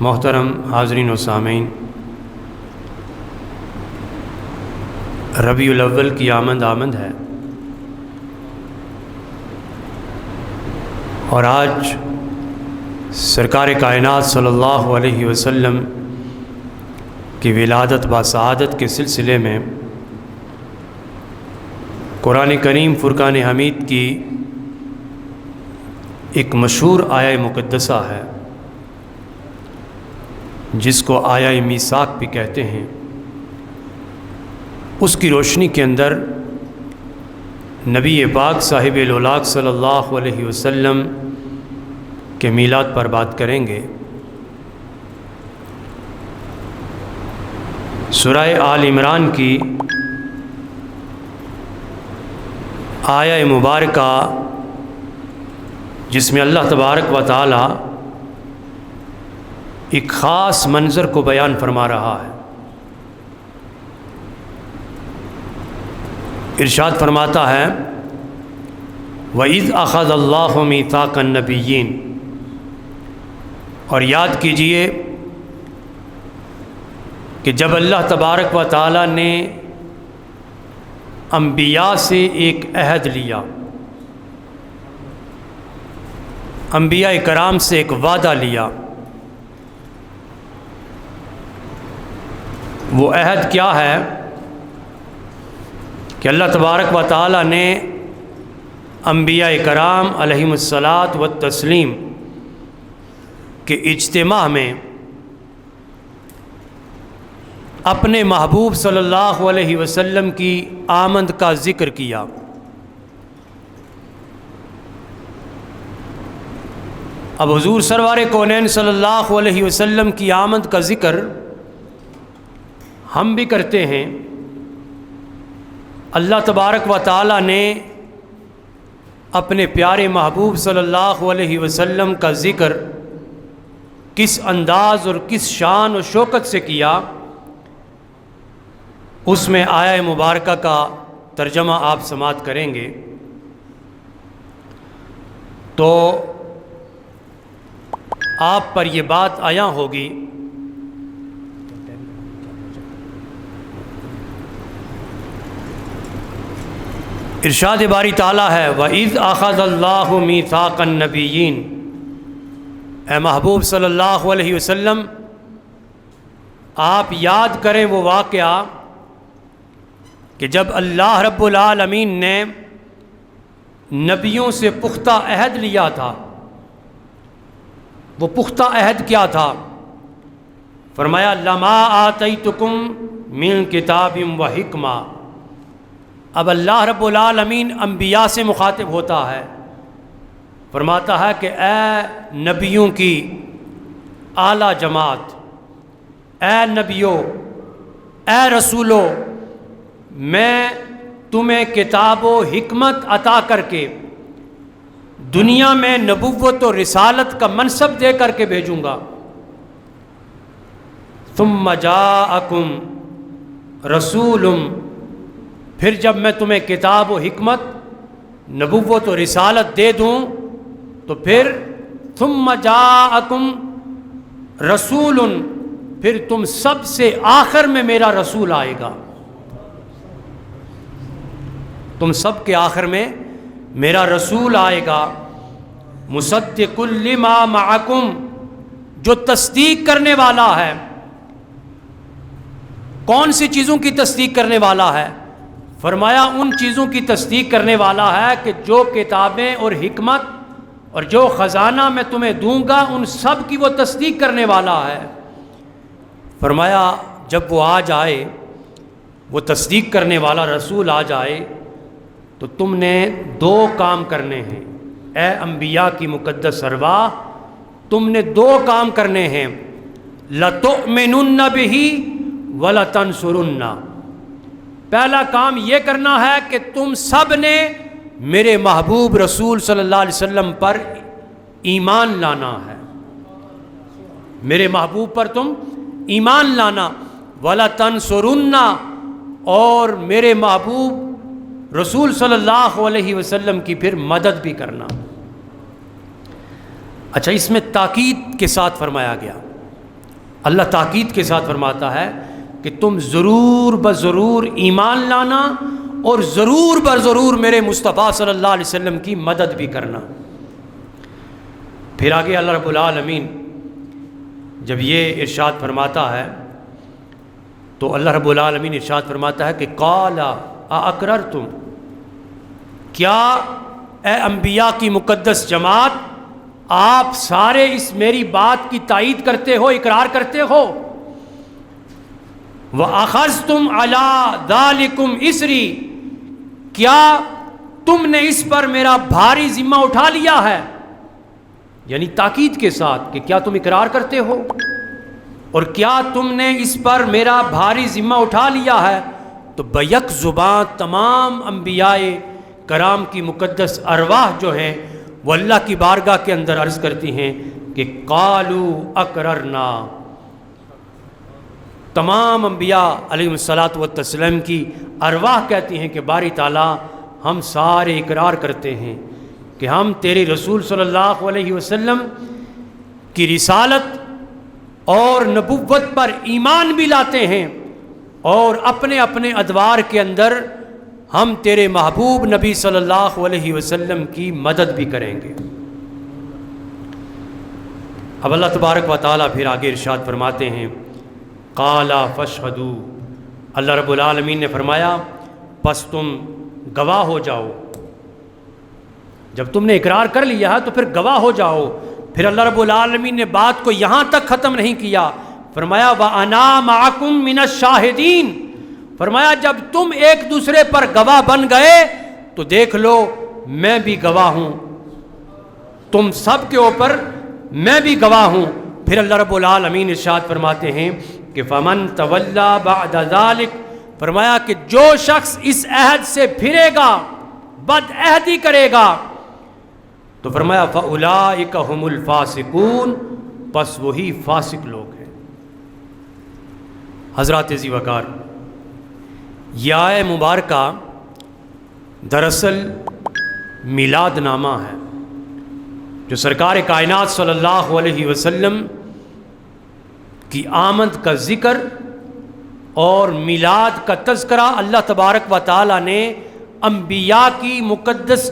محترم حاضرین و سامعین، ربیع الاول کی آمد ہے اور آج سرکار کائنات صلی اللہ علیہ وسلم کی ولادت بسعادت کے سلسلے میں قرآن کریم فرقان حمید کی ایک مشہور آیہ مقدسہ ہے جس کو آیہ میثاق بھی کہتے ہیں، اس کی روشنی کے اندر نبی پاک صاحب الاولاق صلی اللہ علیہ وسلم کے میلاد پر بات کریں گے۔ سورہ آل عمران کی آیہ مبارکہ جس میں اللہ تبارک و تعالی ایک خاص منظر کو بیان فرما رہا ہے۔ ارشاد فرماتا ہے وَإِذْ أَخَذَ اللَّهُ مِيثَاقَ النَّبِيِّينَ، اور یاد کیجئے کہ جب اللہ تبارک و تعالی نے انبیاء سے ایک عہد لیا، انبیاء کرام سے ایک وعدہ لیا، وہ عہد کیا ہے کہ اللہ تبارک و تعالی نے انبیاء کرام علیہم الصلاۃ والتسلیم کے اجتماع میں اپنے محبوب صلی اللہ علیہ وسلم کی آمد کا ذکر کیا۔ اب حضور سرور کونین صلی اللہ علیہ وسلم کی آمد کا ذکر ہم بھی کرتے ہیں۔ اللہ تبارک و تعالی نے اپنے پیارے محبوب صلی اللہ علیہ وسلم کا ذکر کس انداز اور کس شان و شوکت سے کیا، اس میں آیہ مبارکہ کا ترجمہ آپ سماعت کریں گے تو آپ پر یہ بات عیاں ہوگی ارشاد باری تعالیٰ ہے وَإِذْ أَخَذَ اللَّهُ مِيثَاقَ النَّبِيِّينَ، اے محبوب صلی اللہ علیہ وسلم آپ یاد کریں وہ واقعہ کہ جب اللہ رب العالمین نے نبیوں سے پختہ عہد لیا تھا۔ وہ پختہ عہد کیا تھا؟ فرمایا لَمَا آتَيْتُكُم مِّن كِتَابٍ وَحِکْمَةٍ۔ اب اللہ رب العالمین انبیاء سے مخاطب ہوتا ہے، فرماتا ہے کہ اے نبیوں کی اعلیٰ جماعت، اے نبیوں، اے رسولوں، میں تمہیں کتاب و حکمت عطا کر کے دنیا میں نبوت و رسالت کا منصب دے کر کے بھیجوں گا۔ ثم جاءکم رسول، پھر جب میں تمہیں کتاب و حکمت، نبوت و رسالت دے دوں تو پھر ثم جاءکم رسول، پھر تم سب سے آخر میں میرا رسول آئے گا، تم سب کے آخر میں میرا رسول آئے گا، مصدق لما معکم، جو تصدیق کرنے والا ہے۔ کون سی چیزوں کی تصدیق کرنے والا ہے؟ فرمایا ان چیزوں کی تصدیق کرنے والا ہے کہ جو کتابیں اور حکمت اور جو خزانہ میں تمہیں دوں گا ان سب کی وہ تصدیق کرنے والا ہے۔ فرمایا جب وہ آ جائے، وہ تصدیق کرنے والا رسول آ جائے تو تم نے دو کام کرنے ہیں، اے انبیاء کی مقدس ارواح، تم نے دو کام کرنے ہیں، لَتُؤْمِنُنَّ بِهِ وَلَتَنْصُرُنَّ۔ پہلا کام یہ کرنا ہے کہ تم سب نے میرے محبوب رسول صلی اللہ علیہ وسلم پر ایمان لانا ہے، میرے محبوب پر تم ایمان لانا، وَلَتَنْصُرُنَّ، اور میرے محبوب رسول صلی اللہ علیہ وسلم کی پھر مدد بھی کرنا۔ اچھا، اس میں تاکید کے ساتھ فرمایا گیا اللہ تاکید کے ساتھ فرماتا ہے کہ تم ضرور بضرور ایمان لانا اور ضرور بضرور میرے مصطفیٰ صلی اللہ علیہ وسلم کی مدد بھی کرنا۔ پھر آگے اللہ رب العالمین جب یہ ارشاد فرماتا ہے تو اللہ رب العالمین ارشاد فرماتا ہے کہ قال اقررتم، کیا اے انبیاء کی مقدس جماعت آپ سارے اس میری بات کی تائید کرتے ہو، اقرار کرتے ہو؟ وَأَخَذْتُمْ عَلَىٰ ذَلِكُمْ إِسْرِي، کیا تم نے اس پر میرا بھاری ذمہ اٹھا لیا ہے؟ یعنی تاکید کے ساتھ کہ کیا تم اقرار کرتے ہو اور کیا تم نے اس پر میرا بھاری ذمہ اٹھا لیا ہے؟ تو بیک زبان تمام انبیاء کرام کی مقدس ارواح جو ہیں وہ اللہ کی بارگاہ کے اندر عرض کرتی ہیں کہ قالوا اقررنا۔ تمام انبیاء علیہ الصلاۃ والتسلیم کی ارواح کہتی ہیں کہ باری تعالیٰ ہم سارے اقرار کرتے ہیں کہ ہم تیرے رسول صلی اللہ علیہ وسلم کی رسالت اور نبوت پر ایمان بھی لاتے ہیں اور اپنے اپنے ادوار کے اندر ہم تیرے محبوب نبی صلی اللہ علیہ وسلم کی مدد بھی کریں گے۔ اب اللہ تبارک و تعالیٰ پھر آگے ارشاد فرماتے ہیں قال فاشهدوا، اللہ رب العالمین نے فرمایا پس تم گواہ ہو جاؤ۔ جب تم نے اقرار کر لیا ہے تو پھر گواہ ہو جاؤ۔ پھر اللہ رب العالمین نے بات کو یہاں تک ختم نہیں کیا، فرمایا وَأَنَا مَعَكُمْ مِنَ الشَّاهِدِينَ، فرمایا جب تم ایک دوسرے پر گواہ بن گئے تو دیکھ لو میں بھی گواہ ہوں، تم سب کے اوپر میں بھی گواہ ہوں۔ پھر اللہ رب العالمین ارشاد فرماتے ہیں کہ فَمَن تَوَلَّى بَعْدَ ذَلِكَ، فرمایا کہ جو شخص اس عہد سے پھرے گا، بد عہدی کرے گا، تو فرمایا فَأُولَٰئِكَ هُمُ الْفَاسِقُونَ، پس وہی فاسق لوگ ہیں۔ حضرات ذی وقار، یہ آیہ مبارکہ دراصل میلاد نامہ ہے جو سرکار کائنات صلی اللہ علیہ وسلم کی آمد کا ذکر اور میلاد کا تذکرہ اللہ تبارک و تعالیٰ نے انبیاء کی مقدس